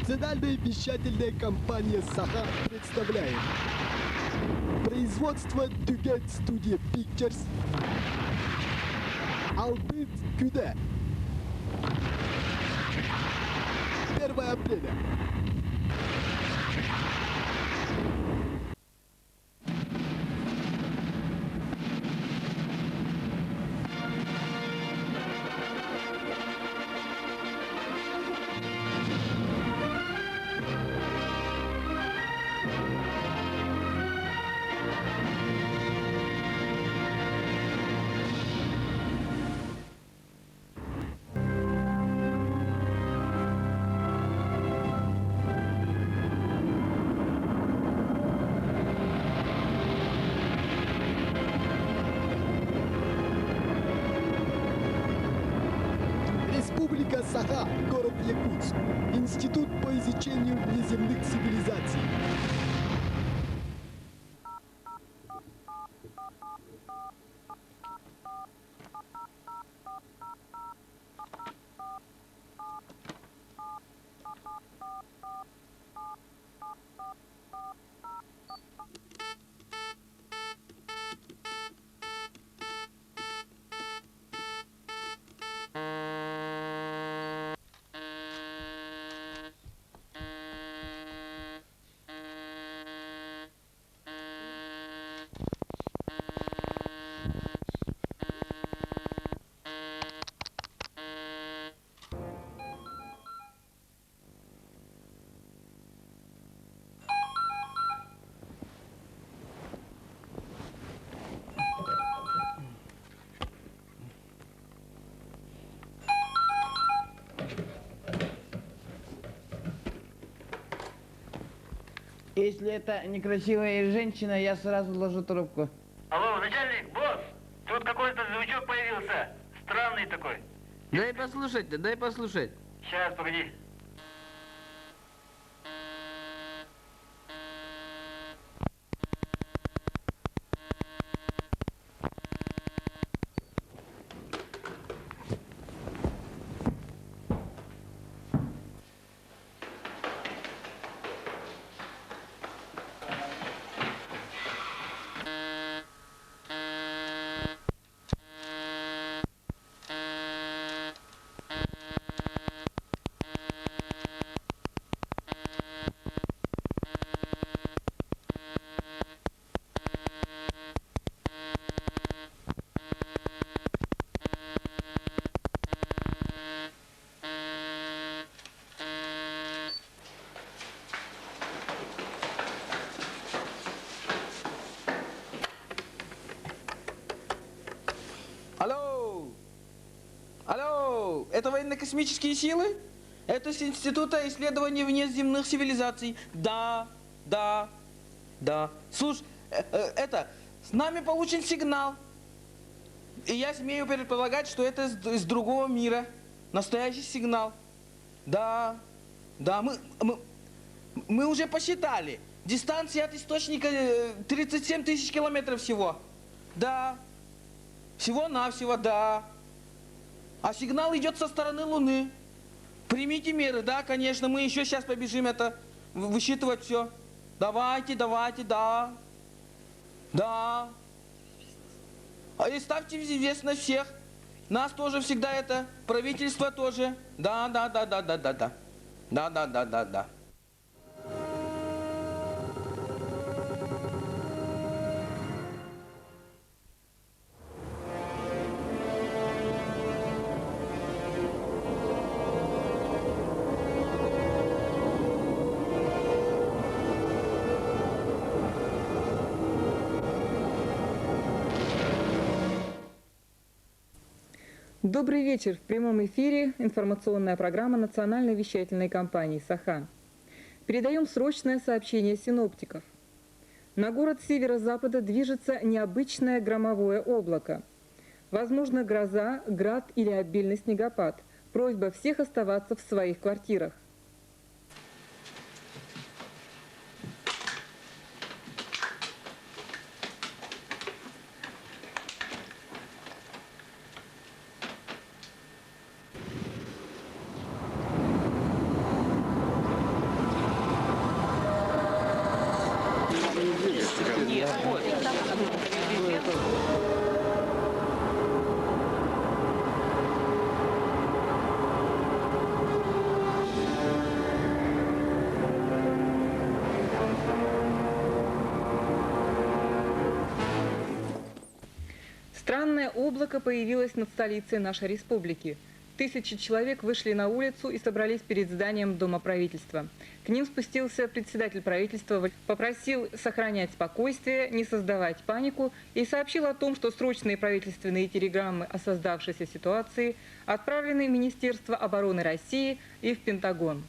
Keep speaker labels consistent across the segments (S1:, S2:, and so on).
S1: Национальная вещательная компания «Саха» представляет производство Duget Studio Pictures Albert Küde. 1 апреля. Республика Саха, город Якутск. Институт по изучению внеземных цивилизаций.
S2: Если это некрасивая женщина, я сразу ложу трубку.
S3: Алло, начальник, босс! Тут какой-то звучок появился. Странный такой.
S2: Дай послушать, дай послушать.
S3: Сейчас, погоди.
S2: Алло! Алло! Это военно-космические силы? Это с Института исследования внеземных цивилизаций. Да. Слушай, с нами получен сигнал. И я смею предполагать, что это из другого мира. Настоящий сигнал. Да, мы уже посчитали. Дистанция от источника 37 тысяч километров всего. Да. Всего-навсего, да. А сигнал идет со стороны Луны. Примите меры, да, конечно, мы еще сейчас побежим это, высчитывать все. Давайте, да. И ставьте в известность всех. Нас тоже всегда это, правительство тоже. Да.
S4: Добрый вечер. В прямом эфире информационная программа национальной вещательной компании «Саха». Передаем срочное сообщение синоптиков. На город с северо-запада движется необычное громовое облако. Возможно, гроза, град или обильный снегопад. Просьба всех оставаться в своих квартирах. Странное облако появилось над столицей нашей республики. Тысячи человек вышли на улицу и собрались перед зданием Дома правительства. К ним спустился председатель правительства, попросил сохранять спокойствие, не создавать панику и сообщил о том, что срочные правительственные телеграммы о создавшейся ситуации отправлены в Министерство обороны России и в Пентагон.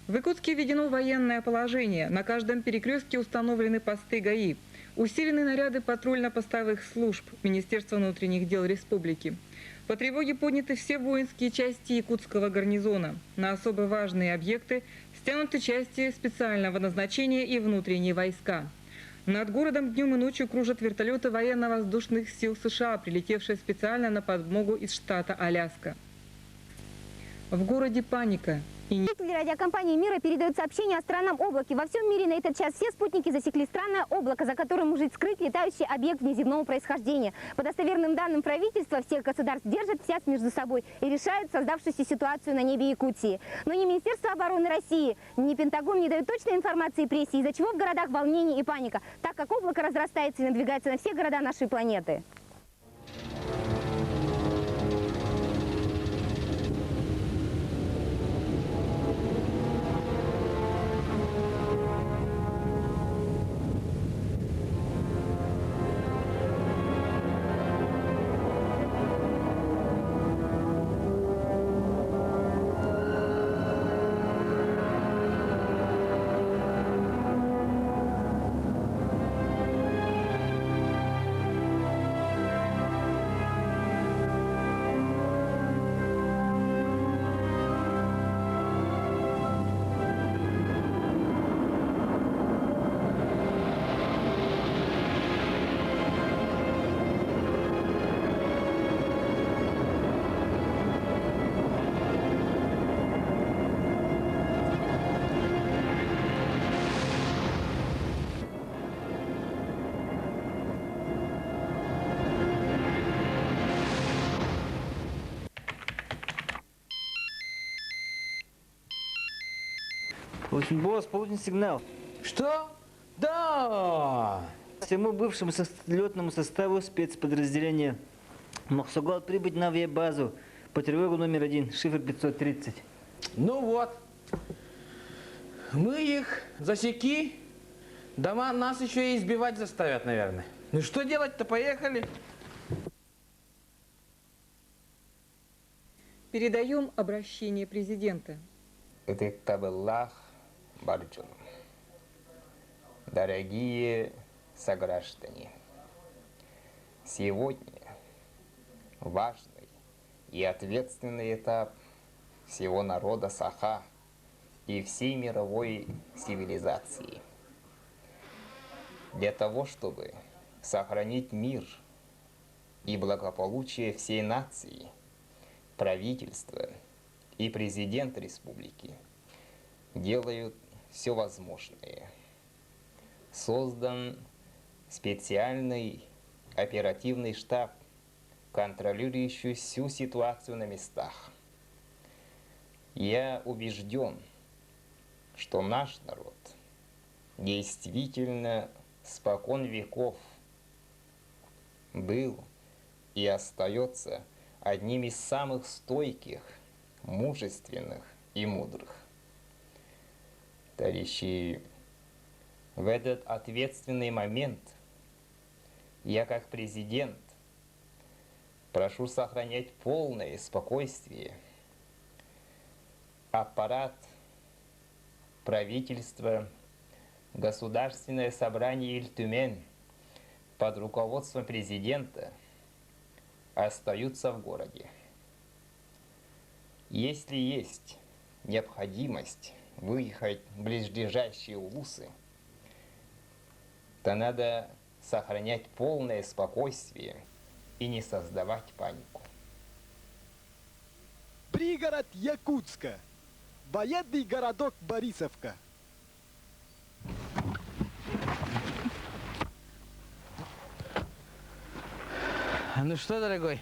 S4: В Якутске введено военное положение. На каждом перекрестке установлены посты ГАИ. Усилены наряды патрульно-постовых служб Министерства внутренних дел республики. По тревоге подняты все воинские части якутского гарнизона. На особо важные объекты стянуты части специального назначения и внутренние войска. Над городом днем и ночью кружат вертолеты военно-воздушных сил США, прилетевшие специально на подмогу из штата Аляска. В городе паника.
S5: Радиокомпания «Мира» передает сообщение о странном облаке. Во всем мире на этот час все спутники засекли странное облако, за которым может скрыть летающий объект внеземного происхождения. По достоверным данным правительства, всех государств держат связь между собой и решают создавшуюся ситуацию на небе Якутии. Но ни Министерство обороны России, ни Пентагон не дают точной информации прессе, из-за чего в городах волнение и паника, так как облако разрастается и надвигается на все города нашей планеты.
S6: В общем, босс, получен сигнал.
S2: Что? Да!
S6: Всему бывшему летному составу спецподразделения Махсугал прибыть на авиабазу по тревогу номер 1, шифр 530.
S2: Ну вот. Мы их засеки. Дома нас еще и избивать заставят, наверное. Ну что делать-то? Поехали.
S4: Передаем обращение президента.
S7: Диктабеллах Барджун. Дорогие сограждане, сегодня важный и ответственный этап всего народа Саха и всей мировой цивилизации. Для того, чтобы сохранить мир и благополучие всей нации, правительство и президент республики делают все возможное. Создан специальный оперативный штаб, контролирующий всю ситуацию на местах. Я убежден, что наш народ действительно спокон веков был и остается одним из самых стойких, мужественных и мудрых. Товарищи, в этот ответственный момент я как президент прошу сохранять полное спокойствие. Аппарат, правительство, Государственное собрание Иль-Тюмень под руководством президента остаются в городе. Если есть необходимость выехать в ближайшие улусы, то надо сохранять полное спокойствие и не создавать панику.
S1: Пригород Якутска. Военный городок Борисовка.
S2: Ну что, дорогой,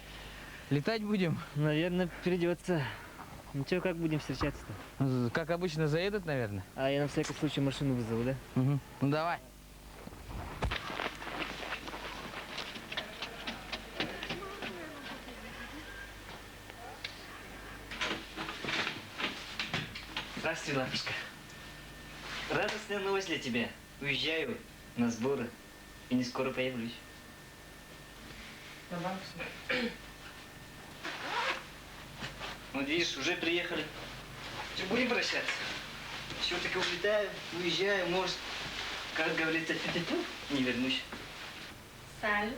S2: летать будем?
S6: Наверное, придется. Ну чё, как будем встречаться-то?
S2: Как обычно, заедут, наверное.
S6: А я на всякий случай машину вызову, да?
S2: Угу. Ну давай.
S6: Здравствуй, лапушка. Радостная новость для тебя. Уезжаю на сборы и не скоро появлюсь. Вот видишь, уже приехали. Что, будем прощаться? Все-таки улетаю, уезжаю, может, как говорится, тю-тю-тю, не вернусь.
S8: Салют.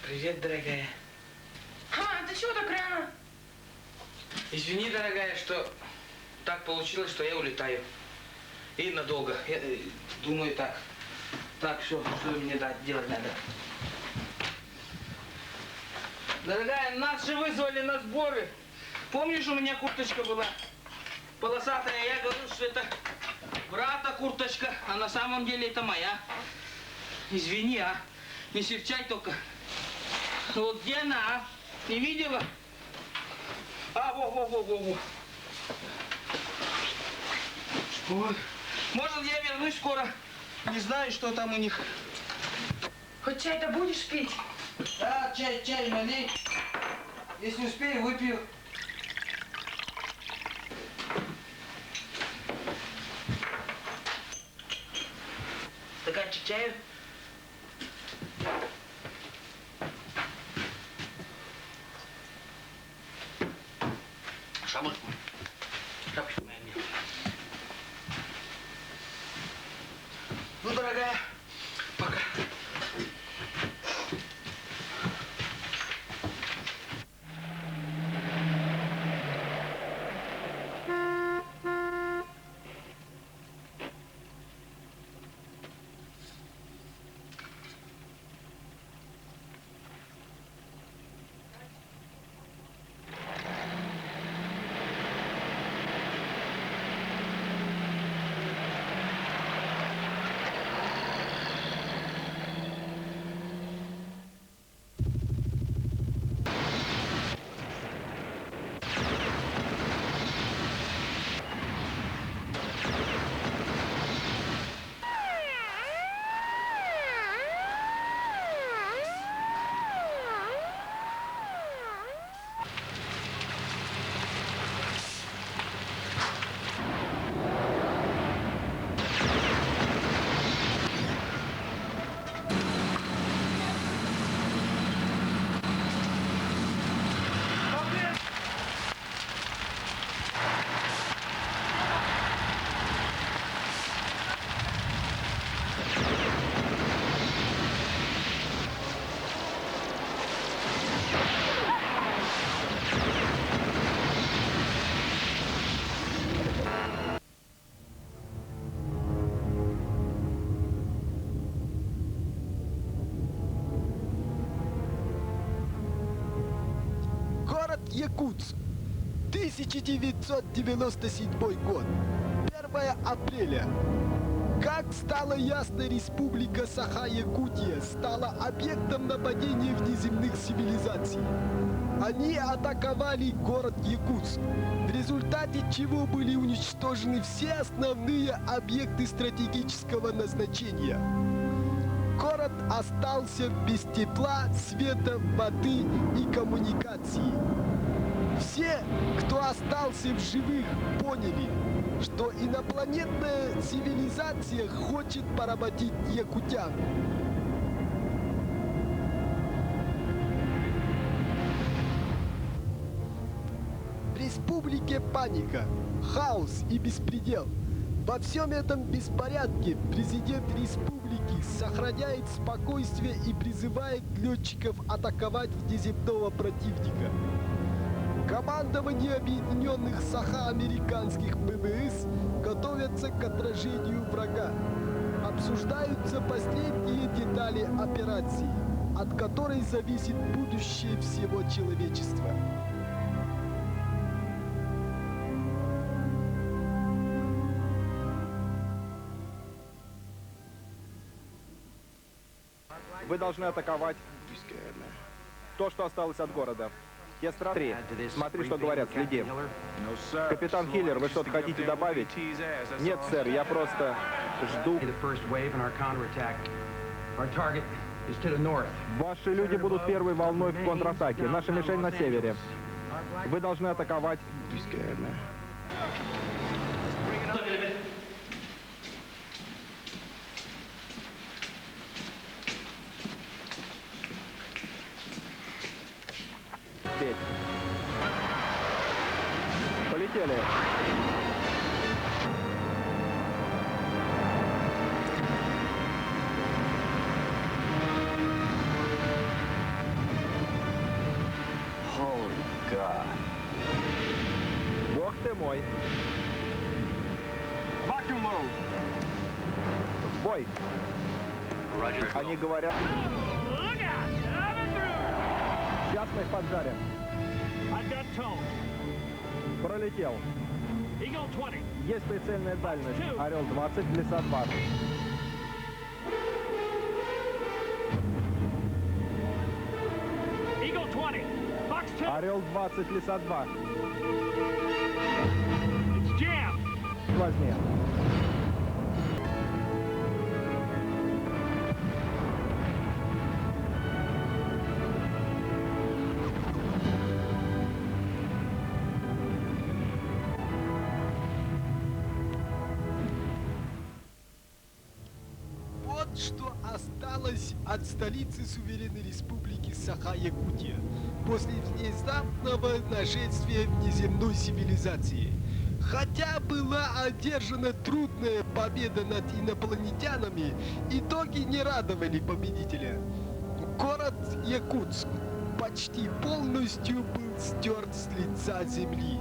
S2: Привет, дорогая.
S8: Ты чего так рано?
S2: Извини, дорогая, что так получилось, что я улетаю. И надолго. Я думаю так. Так, что мне делать надо? Дорогая, нас же вызвали на сборы. Помнишь, у меня курточка была полосатая? Я говорил, что это брата курточка, а на самом деле это моя. Извини, а. Не серчай только. Вот где она, а? Не видела? А, во. Ой. Может, я вернусь скоро. Не знаю, что там у них.
S8: Хоть чай-то будешь пить?
S2: Да, чай налей. Если успею, выпью. Стаканчик чаю. Шапочку. Шапочку моя мне. Ну, дорогая, пока.
S1: Якутск. 1997 год. 1 апреля. Как стало ясно, республика Саха-Якутия стала объектом нападения внеземных цивилизаций. Они атаковали город Якутск, в результате чего были уничтожены все основные объекты стратегического назначения. Город остался без тепла, света, воды и коммуникаций. Все, кто остался в живых, поняли, что инопланетная цивилизация хочет поработить якутян. В республике паника. хаос и беспредел. Во всем этом беспорядке президент республики сохраняет спокойствие и призывает летчиков атаковать внеземного противника. Командование Объединенных Саха-американских ВВС готовятся к отражению врага. Обсуждаются последние детали операции, от которой зависит будущее всего человечества.
S9: Вы должны атаковать то, что осталось от города. Кестра 3. Смотри, что говорят, следи. Капитан Хиллер, вы что-то хотите добавить? Нет, сэр, я просто жду. Ваши люди будут первой волной в контратаке. Наша мишень на севере. Вы должны атаковать. Полетели. Бог ты мой. В бой. Они говорят. Сейчас мы их поджарим. Пролетел. Есть прицельная дальность. Орел 20, Лиса 2. Орел 20, Лиса 2. Возьми.
S1: Вот что осталось от столицы суверенной республики Саха-Якутия после внезапного нашествия внеземной цивилизации. Хотя была одержана трудная победа над инопланетянами, итоги не радовали победителя. Город Якутск почти полностью был стерт с лица земли.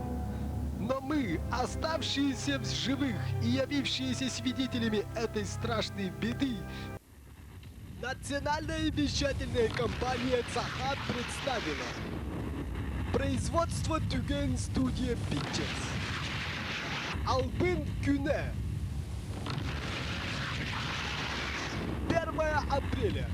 S1: Но мы, оставшиеся в живых и явившиеся свидетелями этой страшной беды, национальная вещательная компания Саха представила производство Тюген Studio Pictures. Албин Кюне. 1 апреля.